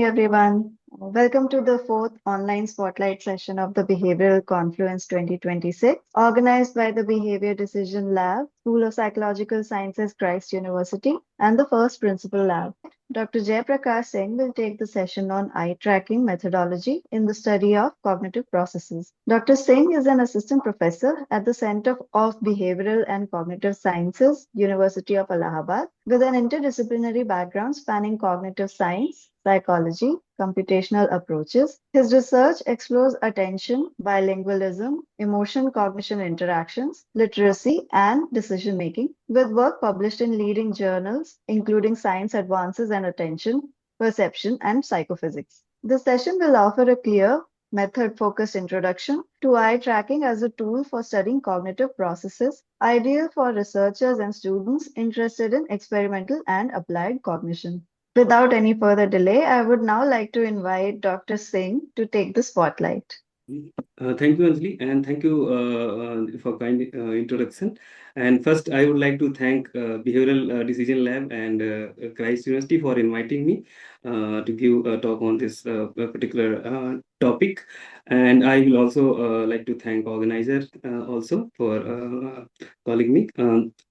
everyone. Welcome to the fourth online spotlight session of the Behavioral Confluence 2026, organized by the Behavior Decision Lab, School of Psychological Sciences, Christ University, and the First Principal Lab. Dr. Jay Prakash Singh will take the session on eye tracking methodology in the study of cognitive processes. Dr. Singh is an assistant professor at the Center of Behavioral and Cognitive Sciences, University of Allahabad, with an interdisciplinary background spanning cognitive science, psychology, computational approaches. His research explores attention, bilingualism, emotion cognition interactions, literacy, and decision making, with work published in leading journals, including Science Advances and Attention, Perception, and Psychophysics. The session will offer a clear, method focused introduction to eye tracking as a tool for studying cognitive processes, ideal for researchers and students interested in experimental and applied cognition. Without any further delay, I would now like to invite Dr. Singh to take the spotlight. Thank you, Anjali, and thank you for kind introduction. And first, I would like to thank Behavioral Decision Lab and Christ University for inviting me to give a talk on this particular topic. And I will also like to thank organizer also for calling me.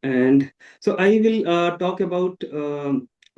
And so I will talk about.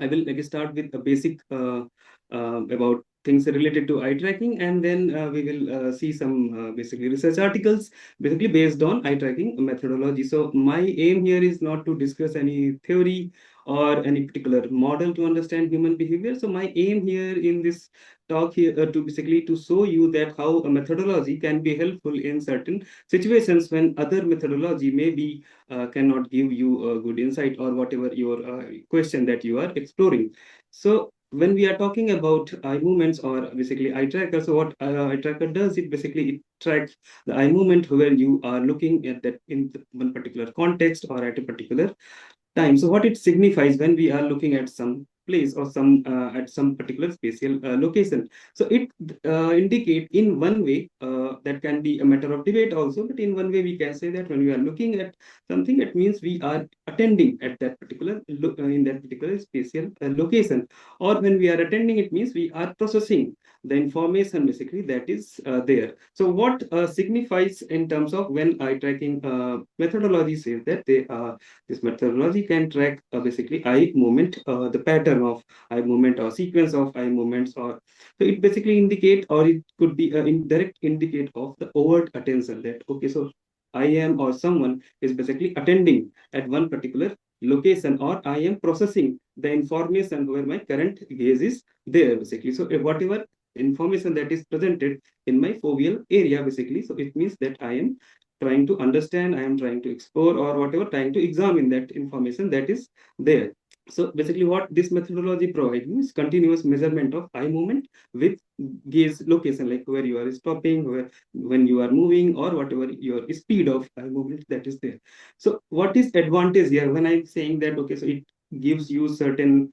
I will start with a basic about things related to eye tracking, and then we will see some basically research articles basically based on eye tracking methodology. So my aim here is not to discuss any theory or any particular model to understand human behavior. So my aim here in this talk here to basically to show you that how a methodology can be helpful in certain situations when other methodology maybe cannot give you a good insight or whatever your question that you are exploring. So when we are talking about eye movements or basically eye tracker, so what eye tracker does, it basically it tracks the eye movement where you are looking at that in one particular context or at a particular time. So what it signifies when we are looking at some place or some at some particular spatial location. So it indicate in one way that can be a matter of debate also, but in one way we can say that when we are looking at something, it means we are attending at that particular in that particular spatial location, or when we are attending, it means we are processing the information basically that is there. So what signifies in terms of when eye tracking methodology says that they this methodology can track basically eye movement, the pattern of eye movement or sequence of eye movements, or so it basically indicate, or it could be an indirect indicate of the overt attention that okay, so I am or someone is basically attending at one particular location, or I am processing the information where my current gaze is there basically. So whatever information that is presented in my foveal area basically, so it means that I am trying to understand, I am trying to explore, or whatever, trying to examine that information that is there. So basically what this methodology provides is continuous measurement of eye movement with gaze location, like where you are stopping, where when you are moving, or whatever your speed of eye movement that is there. So what is advantage here when I'm saying that okay, so it gives you certain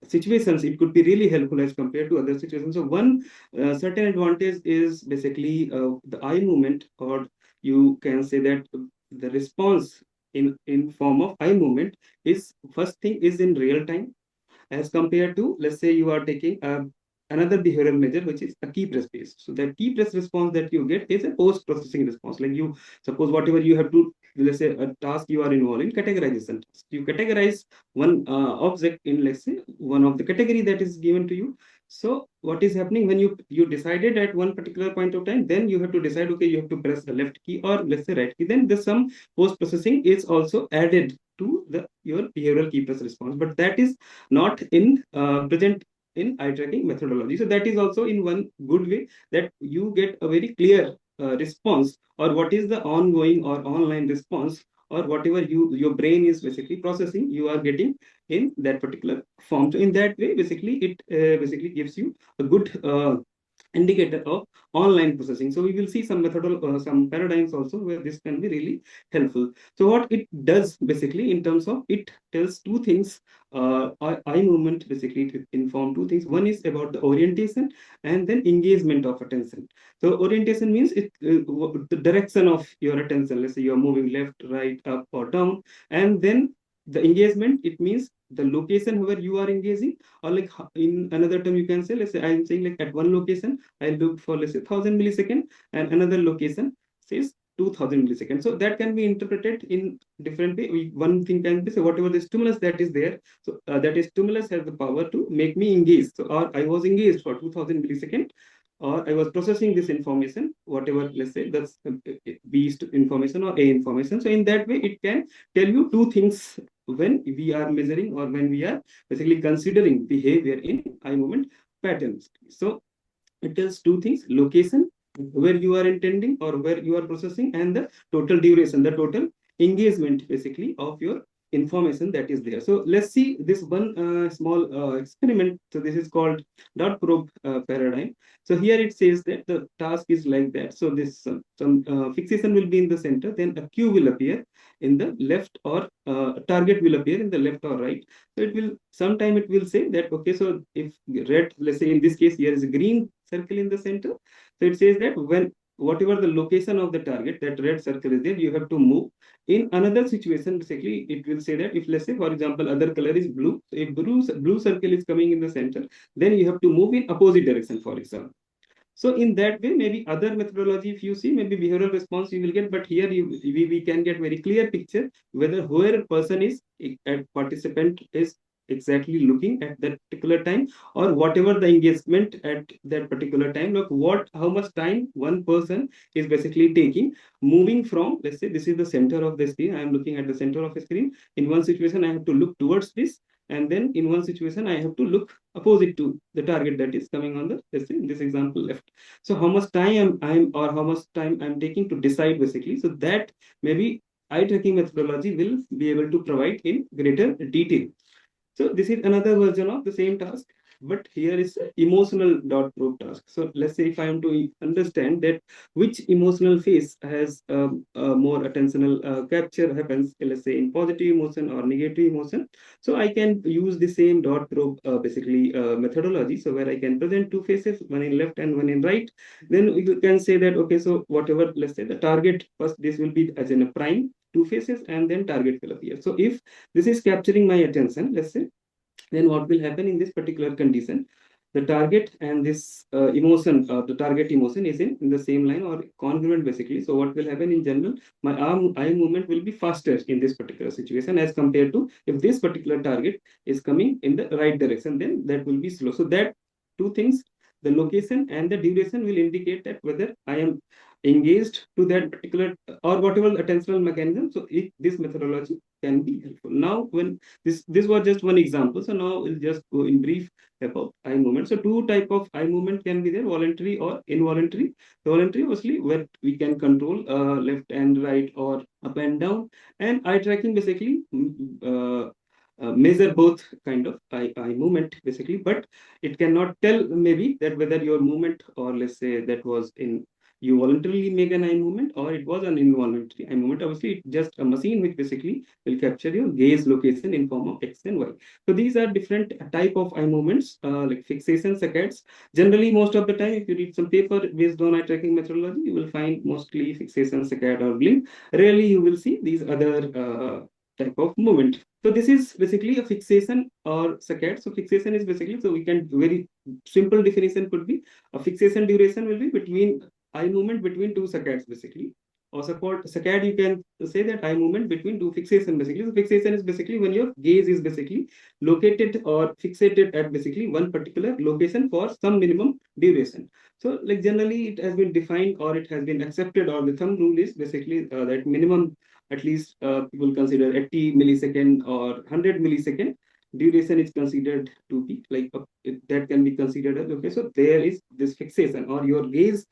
situations, it could be really helpful as compared to other situations. So one certain advantage is basically the eye movement, or you can say that the response in form of eye movement is first thing is in real time, as compared to, let's say you are taking another behavioral measure which is a key press based. So that key press response that you get is a post processing response. Like you suppose whatever you have to, let's say a task you are involved in, categorization task, you categorize one object in, let's say, one of the category that is given to you. So what is happening when you decided at one particular point of time, then you have to decide, okay, you have to press the left key or let's say right key, then there's some post processing is also added to the your behavioral key press response, but that is not in present in eye tracking methodology. So that is also in one good way that you get a very clear response, or what is the ongoing or online response, or whatever your brain is basically processing, you are getting in that particular form. So in that way basically it basically gives you a good indicator of online processing. So we will see some methodology, some paradigms also where this can be really helpful. So what it does basically in terms of, it tells two things. Eye movement basically to inform two things. One is about the orientation and then engagement of attention. So orientation means it the direction of your attention. Let's say you are moving left, right, up, or down, and then the engagement, it means the location where you are engaging, or like in another term you can say, let's say I'm saying like at one location I look for, let's say, 1000 millisecond, and another location says 2000 milliseconds. So that can be interpreted in different way. One thing can be, say, whatever the stimulus that is there, so that is stimulus has the power to make me engage. So, or I was engaged for 2000 milliseconds, or I was processing this information, whatever, let's say that's B information or A information. So in that way, it can tell you two things when we are measuring or when we are basically considering behavior in eye movement patterns. So it tells two things: location, where you are intending or where you are processing, and the total duration, the total engagement basically of your information that is there. So let's see this one small experiment. So this is called dot probe paradigm. So here it says that the task is like that. So this some fixation will be in the center, then a cue will appear in the left, or target will appear in the left or right. So it will sometime it will say that, okay, so if red, let's say in this case here is a green circle in the center, so it says that when whatever the location of the target, that red circle is there, you have to move. In another situation, basically it will say that if, let's say, for example, other color is blue, so if blue circle is coming in the center, then you have to move in opposite direction, for example. So in that way, maybe other methodology, if you see, maybe behavioral response you will get, but here we can get very clear picture whether where a person is, a participant is exactly looking at that particular time, or whatever the engagement at that particular time. Look, what, how much time one person is basically taking, moving from, let's say this is the center of the screen, I am looking at the center of the screen. In one situation, I have to look towards this, and then in one situation I have to look opposite to the target that is coming on the, let's say in this example, left. So how much time I'm or how much time I'm taking to decide basically, so that maybe eye tracking methodology will be able to provide in greater detail. So this is another version of the same task, but here is emotional dot probe task. So let's say if I am to understand that which emotional phase has more attentional capture happens, let's say in positive emotion or negative emotion. So I can use the same dot probe basically methodology. So where I can present two faces, one in left and one in right. Then you can say that, okay, so whatever, let's say the target first, this will be as in a prime, two faces, and then target will appear. So if this is capturing my attention, let's say, then what will happen in this particular condition, the target and this emotion, the target emotion is in the same line or congruent basically. So what will happen in general, my arm eye movement will be faster in this particular situation as compared to if this particular target is coming in the right direction, then that will be slow. So that two things, the location and the duration, will indicate that whether I am engaged to that particular or whatever attentional mechanism. So if this methodology can be helpful. Now when this was just one example, so now we'll just go in brief about eye movement. So two type of eye movement can be there: voluntary or involuntary. The voluntary, obviously, where we can control left and right or up and down, and eye tracking basically measure both kind of eye movement basically, but it cannot tell maybe that whether your movement, or let's say that was in, you voluntarily make an eye movement or it was an involuntary eye movement. Obviously it's just a machine which basically will capture your gaze location in form of X and Y. So these are different type of eye movements, like fixation, saccades. Generally, most of the time, if you read some paper based on eye tracking methodology, you will find mostly fixation, saccade, or blink. Rarely you will see these other type of movement. So this is basically a fixation or saccade. So fixation is basically, so we can, very simple definition could be, a fixation duration will be between eye movement between two saccades basically. Also called saccade, you can say that eye movement between two fixation basically. So fixation is basically when your gaze is basically located or fixated at basically one particular location for some minimum duration. So like generally it has been defined or it has been accepted, or the thumb rule is basically that minimum, at least people consider 80 millisecond or 100 millisecond duration is considered to be like that can be considered as, okay, so there is this fixation or your gaze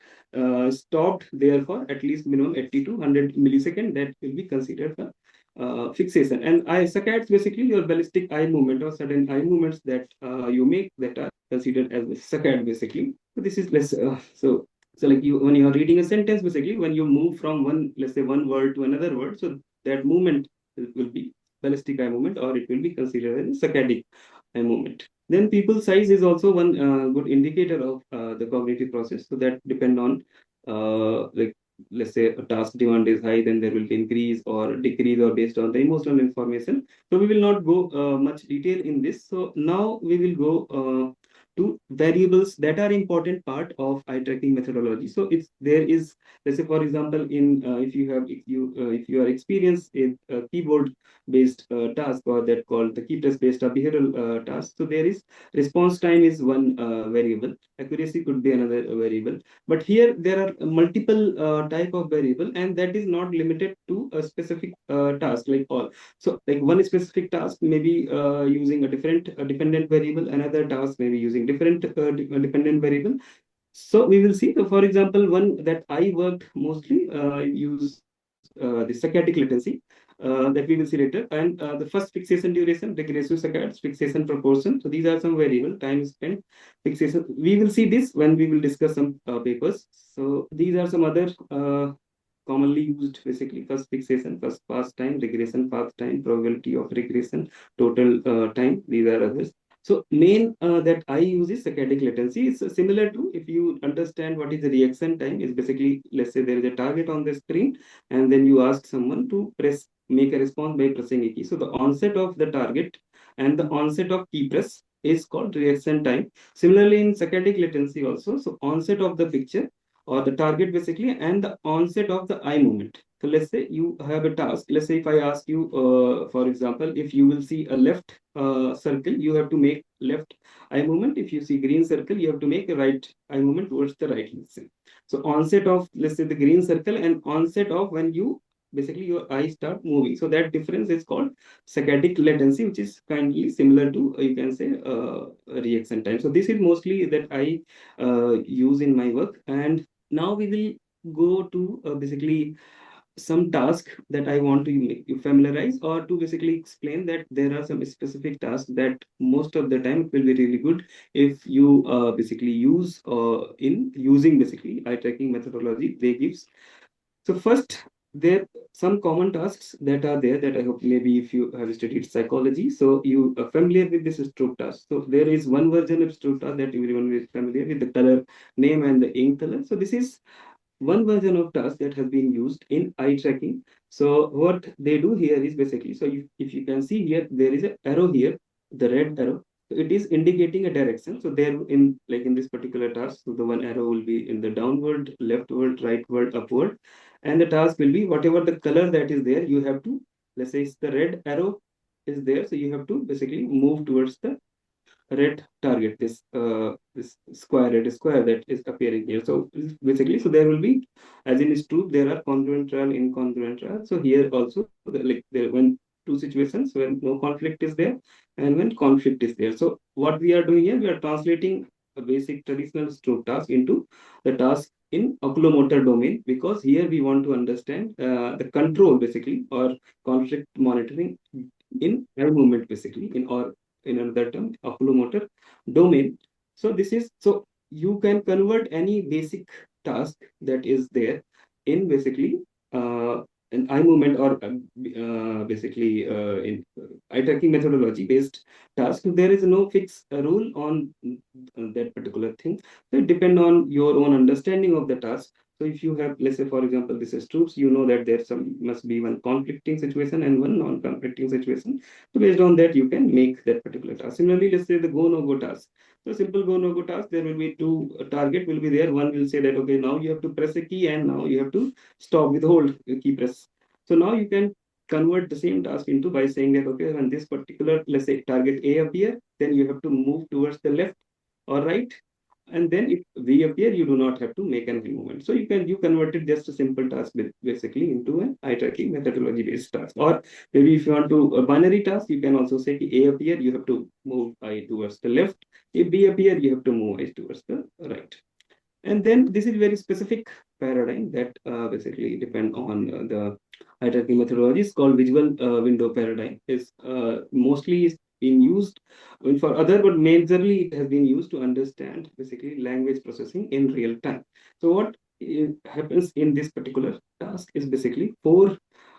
stopped there for at least minimum 80 to 100 millisecond, that will be considered the fixation. And eye saccades basically your ballistic eye movement or sudden eye movements that you make, that are considered as saccade basically. So this is less so like you, when you are reading a sentence basically, when you move from one, let's say one word to another word, so that movement will be ballistic eye movement, or it will be considered as saccadic eye movement. Then pupil size is also one good indicator of the cognitive process. So that depend on like let's say a task demand is high, then there will be increase or decrease or based on the emotional information. So we will not go much detail in this. So now we will go to variables that are important part of eye tracking methodology. So it's there is, let's say for example, in if you are experienced in keyboard based task, or that called the key press based behavioral task. So there is response time is one variable, accuracy could be another variable, but here there are multiple type of variable, and that is not limited to a specific task like all. So like one specific task may be using a different dependent variable, another task may be using different dependent variable. So we will see, for example, one that I worked mostly use the saccadic latency that we will see later, and the first fixation duration, regressive saccades, fixation proportion. So these are some variable, time spent, fixation. We will see this when we will discuss some papers. So these are some other commonly used, basically first fixation, first pass time, regression path time, probability of regression, total time. These are others. So main that I use is saccadic latency. It's similar to, if you understand what is the reaction time, is basically, let's say there is a target on the screen, and then you ask someone to make a response by pressing a key. So the onset of the target and the onset of key press is called reaction time. Similarly in saccadic latency also, so onset of the picture or the target basically, and the onset of the eye movement. So let's say you have a task. Let's say if I ask you, for example, if you will see a left circle, you have to make left eye movement. If you see green circle, you have to make a right eye movement towards the right. Let's say. So onset of, let's say, the green circle, and onset of when you basically your eyes start moving. So that difference is called saccadic latency, which is kindly similar to you can say reaction time. So this is mostly that I use in my work. And now we will go to basically some task that I want to make you familiarize, or to basically explain that there are some specific tasks that most of the time it will be really good if you basically use in using basically eye tracking methodology they gives. So first, there some common tasks that are there that I hope maybe if you have studied psychology, so you are familiar with this stroke task. So there is one version of stroke task that everyone is familiar with, the color name and the ink color. So this is one version of task that has been used in eye tracking. So what they do here is basically, so if you can see here, there is an arrow here, the red arrow. So it is indicating a direction. So there in like in this particular task, so the one arrow will be in the downward, leftward, rightward, upward, and the task will be whatever the color that is there. You have to, let's say, it's the red arrow is there, so you have to basically move towards the red target, this square, red square that is appearing here. So basically, so there will be, as in is true, there are congruent trial, incongruent trial. So here also, like there when two situations when no conflict is there and when conflict is there. So what we are doing here, we are translating a basic traditional stroke task into the task in oculomotor domain, because here we want to understand the control basically, or conflict monitoring in eye movement basically, in another term, oculomotor domain. So this is, so you can convert any basic task that is there in basically an eye movement, or basically in eye tracking methodology based task. There is no fixed rule on that particular thing. So it depends on your own understanding of the task. So if you have, let's say, for example, this is troops, you know that there some must be one conflicting situation and one non-conflicting situation. So based on that, you can make that particular task. Similarly, let's say the go no go task. So simple go no go task, there will be two target will be there. One will say that okay, now you have to press a key, and now you have to stop, withhold key press. So now you can convert the same task into by saying that okay, when this particular, let's say, target A appear, then you have to move towards the left or right, and then if V appear, you do not have to make any movement. So you converted just a simple task basically into an eye tracking methodology based task. Or maybe if you want to a binary task, you can also say A appear, you have to move eye towards the left. If B appear, you have to move eye towards the right. And then this is very specific paradigm that basically depend on the hierarchy methodology. It's called visual window paradigm. Is mostly is being used for other, but majorly it has been used to understand basically language processing in real time. So what happens in this particular task is basically four.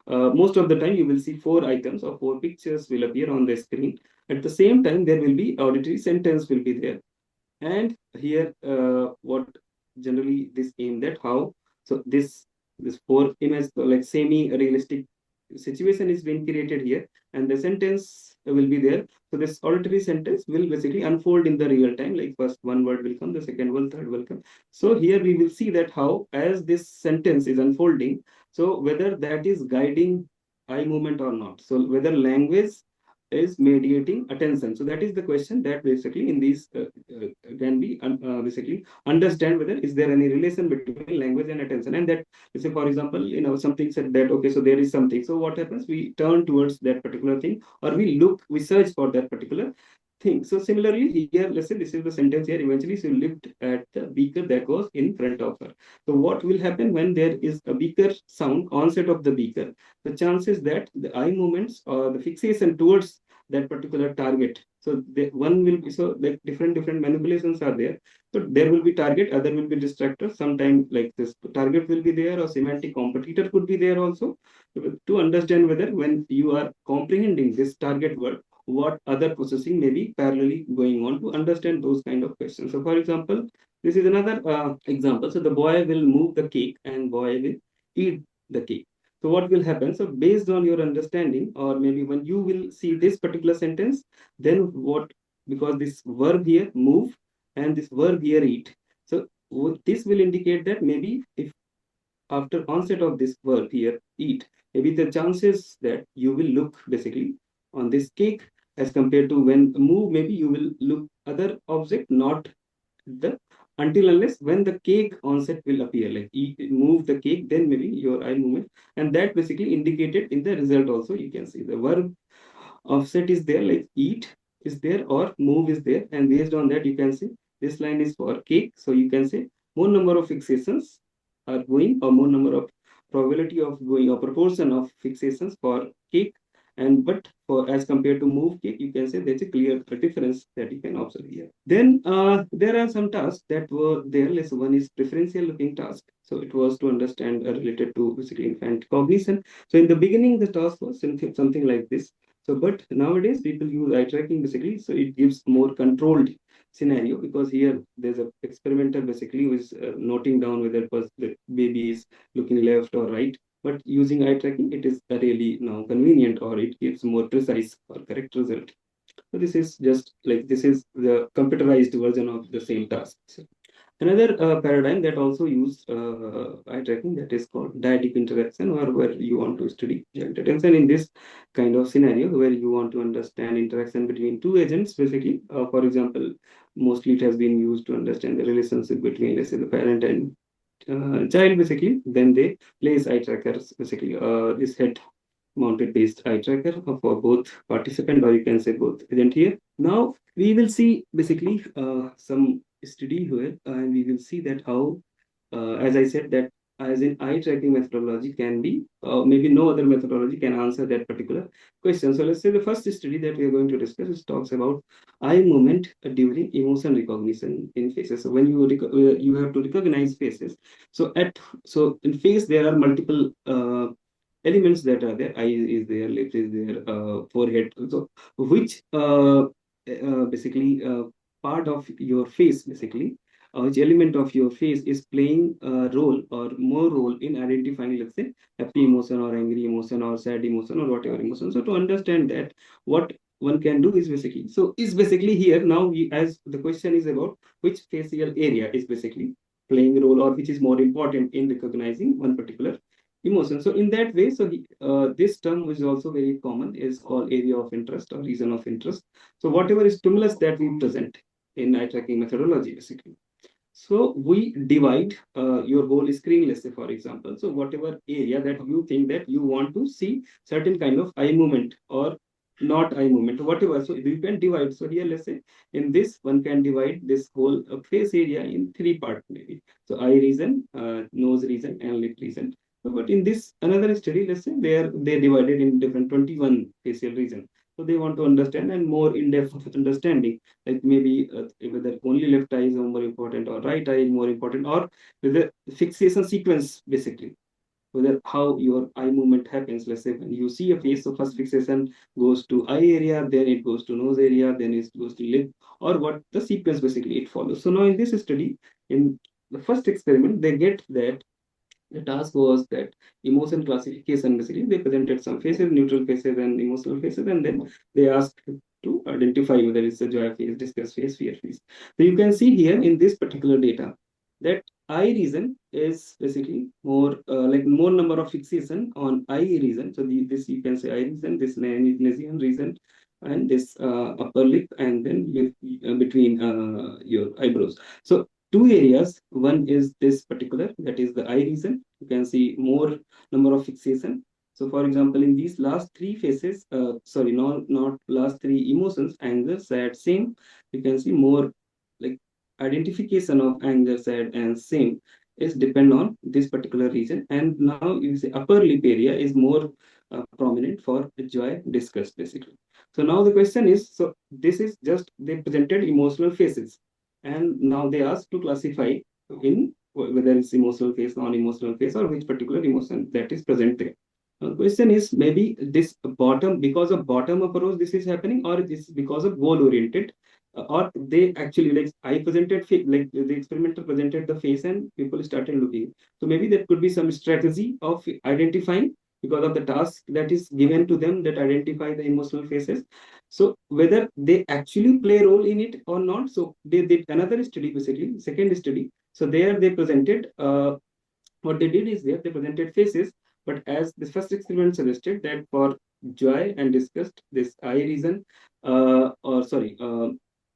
Most of the time, you will see four items or four pictures will appear on the screen. At the same time, there will be auditory sentence will be there. And here, what generally this aimed at how, so this this four image like semi-realistic situation is being created here, and the sentence will be there. So this auditory sentence will basically unfold in the real time. Like first one word will come, the second one, third will come. So here we will see that how as this sentence is unfolding, so whether that is guiding eye movement or not. So whether language is mediating attention. So that is the question that basically in these can be basically understand whether is there any relation between language and attention. And that, say for example, something said that okay, so there is something. So what happens? We turn towards that particular thing, or we search for that particular thing. So similarly here, let's say this is the sentence here. Eventually, she looked at the beaker that was in front of her. So what will happen when there is a beaker sound onset of the beaker? The chances that the eye movements or the fixation towards that particular target. So one will be, so like different manipulations are there. So there will be target, other will be distractor. Sometimes like this target will be there, or semantic competitor could be there also, to understand whether when you are comprehending this target word, what other processing may be parallelly going on, to understand those kind of questions. So for example, this is another example. So the boy will move the cake and boy will eat the cake. So what will happen? So based on your understanding, or maybe when you will see this particular sentence, then what, because this verb here move and this verb here eat. So this will indicate that maybe if after onset of this verb here eat, maybe the chances that you will look basically on this cake, as compared to when move, maybe you will look other object, not the, until unless when the cake onset will appear, like move the cake, then maybe your eye movement. And that basically indicated in the result also. You can see the verb offset is there, like eat is there or move is there, and based on that you can see this line is for cake. So you can say more number of fixations are going, or more number of probability of going, or proportion of fixations for cake. And but for as compared to move cake, you can say there's a clear difference that you can observe here. Then there are some tasks that were there. Let's one is preferential looking task. So it was to understand related to basically infant cognition. So in the beginning the task was something like this. So, but nowadays people use eye tracking basically, so it gives more controlled scenario, because here there's a experimenter basically who is noting down whether the baby is looking left or right. But using eye tracking, it is really now convenient, or it gives more precise or correct result. So this is just like this is the computerized version of the same task. So another paradigm that also use eye tracking, that is called dyadic interaction, or where you want to study child attention in this kind of scenario where you want to understand interaction between two agents basically. For example, mostly it has been used to understand the relationship between, let's say, the parent and child basically. Then they place eye trackers basically, this head mounted based eye tracker for both participant, or you can say both agent here. Now we will see basically some study here, and we will see that how, as I said, that as in eye tracking methodology can be, maybe no other methodology can answer that particular question. So let's say the first study that we are going to discuss is talks about eye movement during emotion recognition in faces. So when you have to recognize faces. So at, so in face there are multiple elements that are there. Eye is there, lips is there, forehead. So which basically part of your face basically, which element of your face is playing a role or more role in identifying, let's say, happy emotion or angry emotion or sad emotion or whatever emotion. So to understand that, what one can do is basically, so is basically here now we, as the question is about which facial area is basically playing a role, or which is more important in recognizing one particular emotion. So in that way, so this term, which is also very common, is called area of interest or region of interest. So whatever stimulus that we present in eye tracking methodology, basically. So we divide your whole screen, let's say, for example. So whatever area that you think that you want to see certain kind of eye movement or not eye movement, whatever. So you can divide. So here, let's say, in this, one can divide this whole face area in three parts, maybe. So eye region, nose region, and lip region. So, but in this another study, let's say, they divided in different 21 facial region. So they want to understand and more in-depth understanding, like maybe whether only left eye is more important or right eye is more important, or whether fixation sequence basically, whether how your eye movement happens. Let's say when you see a face, so first fixation goes to eye area, then it goes to nose area, then it goes to lip, or what the sequence basically it follows. So now in this study, in the first experiment, they get that The task was that emotion classification. Basically, they presented some faces, neutral faces, and emotional faces, and then they asked to identify whether it's a joy face, disgust face, fear face. So you can see here in this particular data that I reason is basically more like more number of fixation on I reason. So this you can say I reason, this Nasian reason, and this upper lip, and then between your eyebrows. So two areas. One is this particular, that is the eye region. You can see more number of fixation. So, for example, in these last three phases, sorry, not last three emotions, anger, sad, shame, you can see more like identification of anger, sad, and shame is depend on this particular region. And now you say upper lip area is more prominent for joy, disgust, basically. So now the question is, so this is just they presented emotional faces, and now they ask to classify in whether it's emotional phase, non-emotional phase, or which particular emotion that is present there. Now, question is maybe this bottom, because of bottom up approach this is happening, or this because of goal oriented, or they actually like I presented like the experimenter presented the face and people started looking. So maybe there could be some strategy of identifying because of the task that is given to them that identify the emotional phases. So whether they actually play a role in it or not, so they did another study, basically second study. So there they presented what they did is they presented faces, but as the first experiment suggested that for joy and disgust, this eye region, or sorry,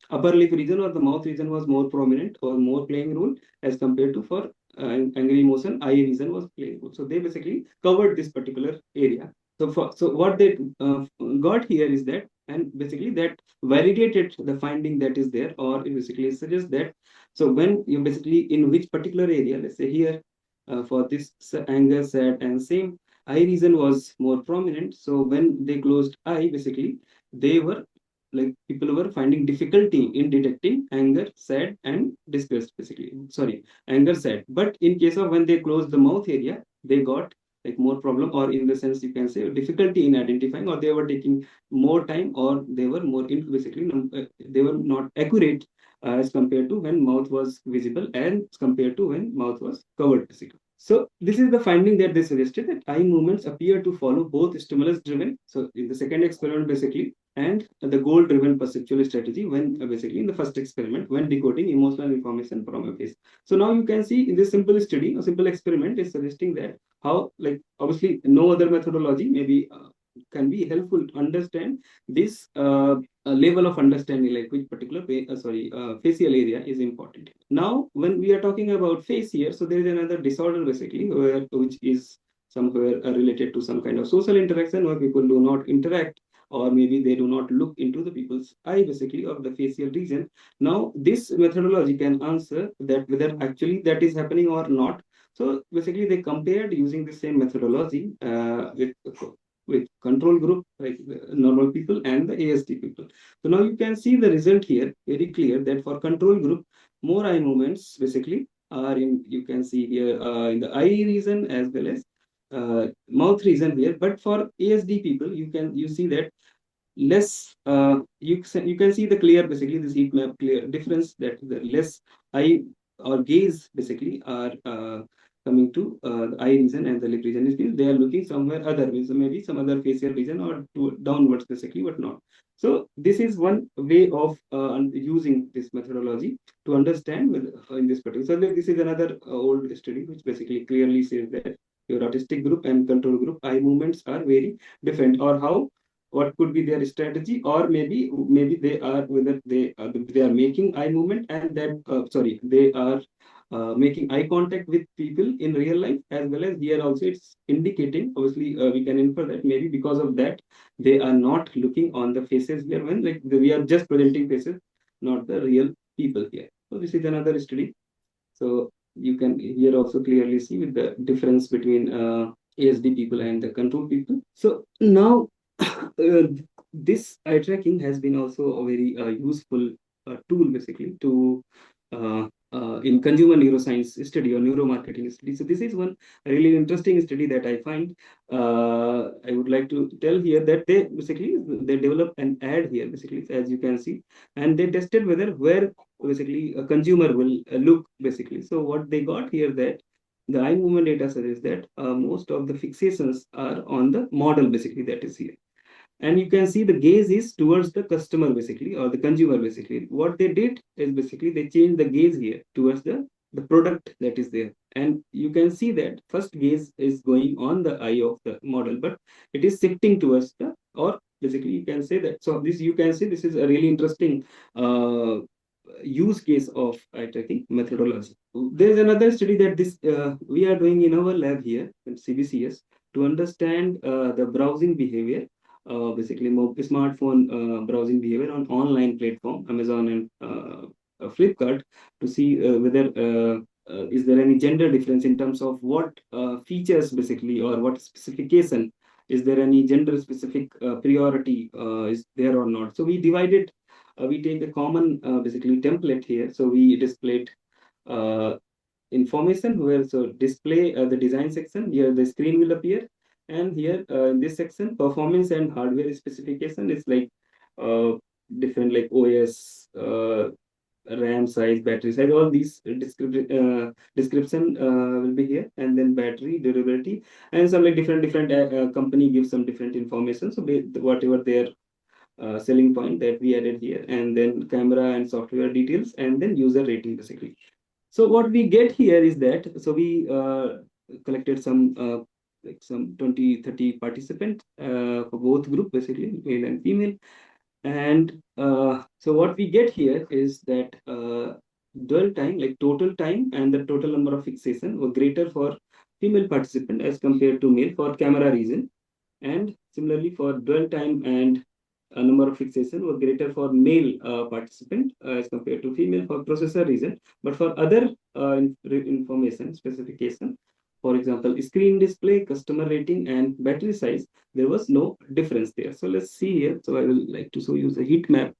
upper lip region or the mouth region was more prominent or more playing role as compared to for angry emotion, eye region was playing role. So they basically covered this particular area. So what they got here is that, and basically that validated the finding that is there, or it basically suggests that so when you basically in which particular area, let's say here for this anger, sad, and same, eye region was more prominent. So when they closed eye, basically they were like people were finding difficulty in detecting anger, sad, and disgust. Basically, sorry, anger, sad. But in case of when they closed the mouth area, they got like more problem, or in the sense you can say difficulty in identifying, or they were taking more time, or they were more in basically they were not accurate as compared to when mouth was visible and compared to when mouth was covered basically. So this is the finding that they suggested that eye movements appear to follow both stimulus driven. So in the second experiment basically, and the goal driven perceptual strategy when basically in the first experiment when decoding emotional information from a face. So now you can see in this simple study, a simple experiment is suggesting that how like obviously no other methodology maybe can be helpful to understand this level of understanding, like which particular facial area is important. Now when we are talking about face here, so there is another disorder basically which is somewhere related to some kind of social interaction where people do not interact, or maybe they do not look into the people's eye basically of the facial region. Now this methodology can answer that whether actually that is happening or not. So basically they compared using the same methodology with control group like normal people and the ASD people. So now you can see the result here very clear that for control group, more eye movements basically are in, you can see here in the eye region as well as mouth region here. But for ASD people, you see that less you can see the clear basically this heat map clear difference that the less eye or gaze basically are coming to the eye region, and the lip region is they are looking somewhere other means maybe some other facial region or to downwards basically, but not. So this is one way of using this methodology to understand in this particular. So this is another old study which basically clearly says that your autistic group and control group eye movements are very different, or how what could be their strategy, or maybe they are whether they are making eye movement and that sorry they are making eye contact with people in real life, as well as here also it's indicating obviously we can infer that maybe because of that they are not looking on the faces here when like we are just presenting faces, not the real people here. So this is another study. So you can here also clearly see with the difference between ASD people and the control people. So now this eye tracking has been also a very useful tool basically to in consumer neuroscience study or neuromarketing study. So this is one really interesting study that I find. I would like to tell here that they developed an ad here basically, as you can see, and they tested whether where basically a consumer will look basically. So what they got here that the eye movement data suggests that most of the fixations are on the model basically that is here. And you can see the gaze is towards the customer basically, or the consumer basically. What they did is basically they changed the gaze here towards the product that is there. And you can see that first gaze is going on the eye of the model, but it is shifting towards the, or basically you can say that. So this, you can see this is a really interesting use case of eye tracking methodology. There's another study that this we are doing in our lab here at CBCS to understand the browsing behavior, basically smartphone browsing behavior on online platform, Amazon and Flipkart, to see whether is there any gender difference in terms of what features basically, or what specification, is there any gender specific priority is there or not. So we divided, we take a common basically template here. So we displayed uh, information where, so display the design section, here the screen will appear, and here in this section performance and hardware specification is like uh, different, like OS, RAM size, battery size, all these description will be here, and then battery durability, and some like different company gives some different information. So whatever their selling point that we added here, and then camera and software details, and then user rating basically. So what we get here is that, so we collected some like some 20-30 participants for both group basically, male and female. And so what we get here is that dwell time, like total time and the total number of fixation, were greater for female participant as compared to male for camera reason. And similarly for dwell time and number of fixation were greater for male participant as compared to female for processor reason. But for other information specification, for example, screen display, customer rating, and battery size, there was no difference there. So let's see here. So I will like to show you the heat map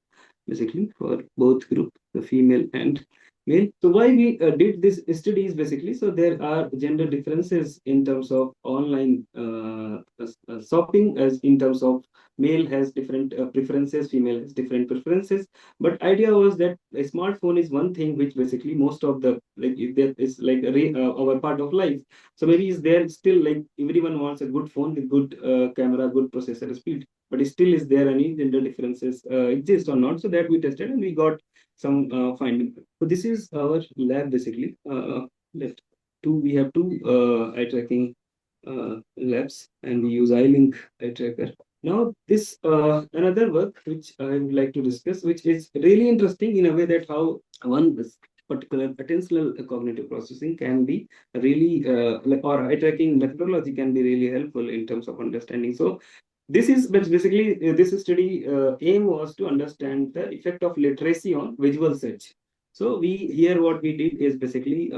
basically for both group, the female and male. So why we did this studies basically? So there are gender differences in terms of online shopping, as in terms of male has different preferences, female has different preferences. But idea was that a smartphone is one thing which basically most of the, like that is like our part of life. So maybe is there still, like everyone wants a good phone with good camera, good processor speed, but still is there any gender differences exist or not? So that we tested and we got some finding. So this is our lab basically. Left two, we have two eye tracking labs, and we use iLink eye tracker. Now this another work which I would like to discuss, which is really interesting in a way that how one this particular attentional cognitive processing can be really or eye tracking methodology can be really helpful in terms of understanding. So this is basically this study aim was to understand the effect of literacy on visual search. So we here what we did is basically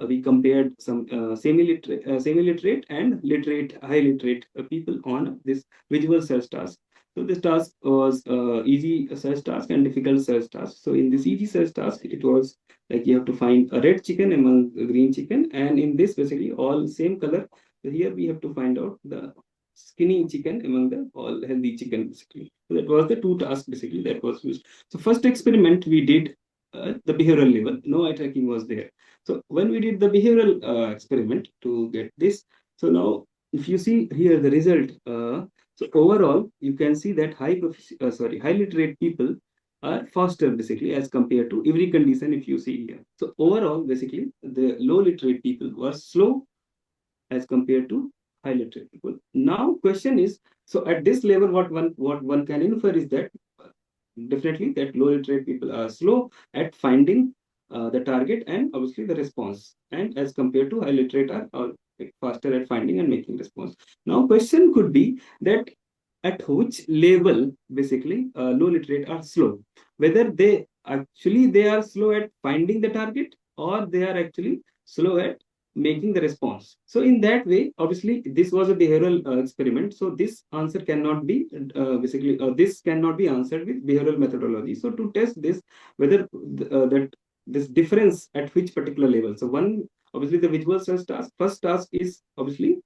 we compared some semi-literate and literate, high literate people on this visual search task. So this task was easy search task and difficult search task. So in this easy search task, it was like you have to find a red chicken among a green chicken, and in this basically all same color. So here we have to find out the skinny chicken among the all healthy chicken basically. So that was the two tasks basically that was used. So first experiment we did the behavioral level, no eye tracking was there. So when we did the behavioral experiment to get this, so now if you see here the result, so overall you can see that high literate people are faster basically as compared to every condition if you see here. So overall basically the low literate people were slow as compared to high literate people. Now question is, so at this level what one can infer is that definitely that low literate people are slow at finding the target and obviously the response, and as compared to high literate are like faster at finding and making response. Now question could be that at which level basically low literate are slow, whether they are slow at finding the target, or they are actually slow at making the response. So in that way, obviously this was a behavioral experiment, so this answer cannot be basically this cannot be answered with behavioral methodology. So to test this, whether that this difference at which particular level. So one, obviously the visual search task, first task is obviously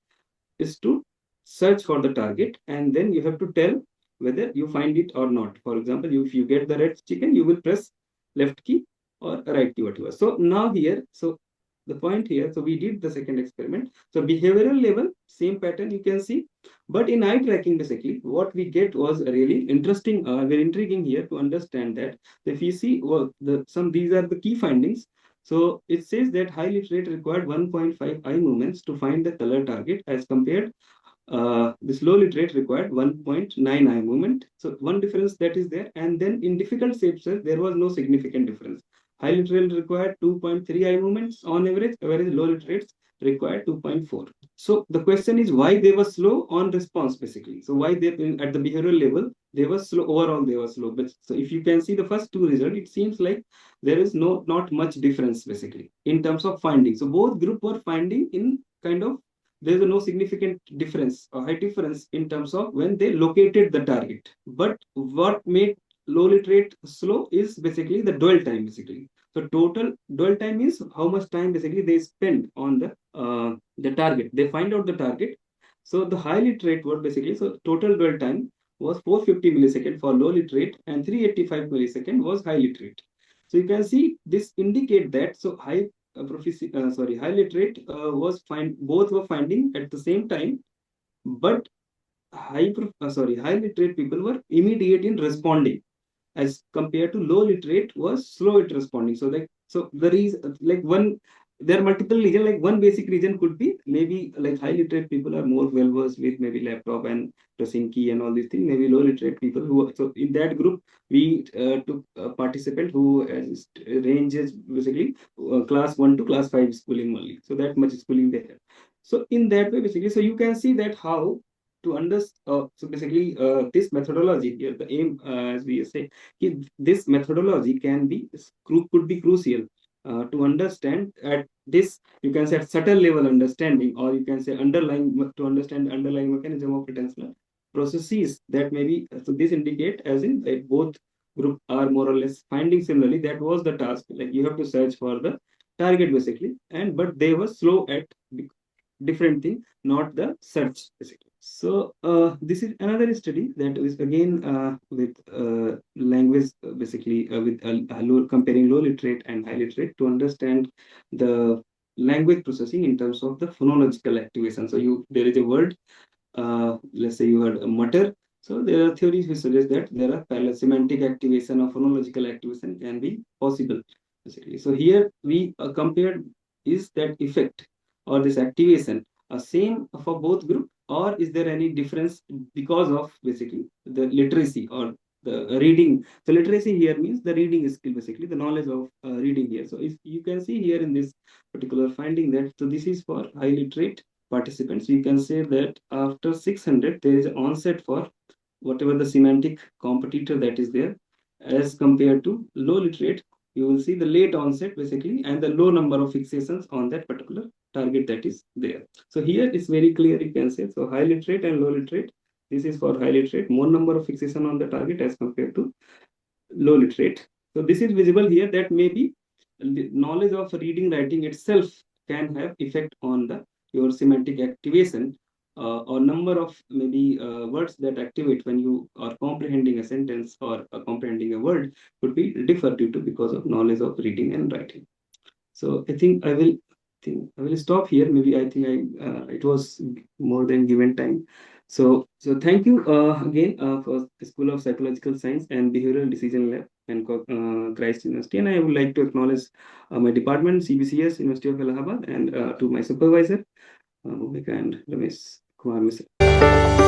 is to search for the target, and then you have to tell whether you find it or not. For example, if you get the red chicken, you will press left key or right key, whatever. So now here, so the point here, so we did the second experiment. So behavioral level, same pattern you can see, but in eye tracking, basically, what we get was really interesting, very intriguing here to understand that if you see these are the key findings. So it says that high literate required 1.5 eye movements to find the color target as compared this low literate required 1.9 eye movement. So one difference that is there. And then in difficult shapes, there was no significant difference. High literate required 2.3 eye movements on average, whereas low literates required 2.4. So the question is why they were slow on response, basically. So why they at the behavioral level they were slow overall, they were slow. But so if you can see the first two results, it seems like there is not much difference basically in terms of finding. So both group were finding in kind of there is no significant difference or high difference in terms of when they located the target. But what made low literate slow is basically the dwell time basically. So total dwell time is how much time basically they spend on the target. They find out the target. So the high literate word basically, so total dwell time was 450 millisecond for low literate and 385 millisecond was high literate. So you can see this indicate that so high literate was find both were finding at the same time, but high literate people were immediate in responding as compared to low literate was slow at responding. So like so the reason like one there are multiple reasons. Like one basic reason could be maybe like high literate people are more well versed with maybe laptop and pressing key and all these things. Maybe low literate people who so in that group we took a participant who ranges basically class 1 to class 5 schooling only. So that much schooling they have. So in that way basically, so you can see that how to understand. So basically, this methodology here, the aim, as we say, this methodology could be crucial to understand at this, you can say at subtle level understanding, or you can say underlying to understand underlying mechanism of attentional processes that maybe so this indicate as in that both group are more or less finding similarly. That was the task. Like you have to search for the target basically, and but they were slow at different thing, not the search basically. So this is another study that is again with language basically with comparing low literate and high literate to understand the language processing in terms of the phonological activation. So there is a word, let's say you heard a mutter. So there are theories which suggest that there are parallel semantic activation or phonological activation can be possible basically. So here we compared is that effect or this activation same for both group, or is there any difference because of basically the literacy or the reading. So literacy here means the reading skill, basically the knowledge of reading here. So if you can see here in this particular finding that so this is for high literate participants, you can say that after 600 there is an onset for whatever the semantic competitor that is there, as compared to low literate you will see the late onset basically and the low number of fixations on that particular target that is there. So here it's very clear, you can say so high literate and low literate, this is for high literate, more number of fixation on the target as compared to low literate. So this is visible here that maybe the knowledge of reading writing itself can have effect on the your semantic activation, or number of maybe words that activate when you are comprehending a sentence or comprehending a word could be differ due to because of knowledge of reading and writing. So I will stop here. Maybe I think it was more than given time. So thank you again for the School of Psychological Science and Behavioral Decision Lab and Christ University. And I would like to acknowledge my department, CBCS, University of Allahabad, and to my supervisor, Bhumika and Ramesh Kumar Misra.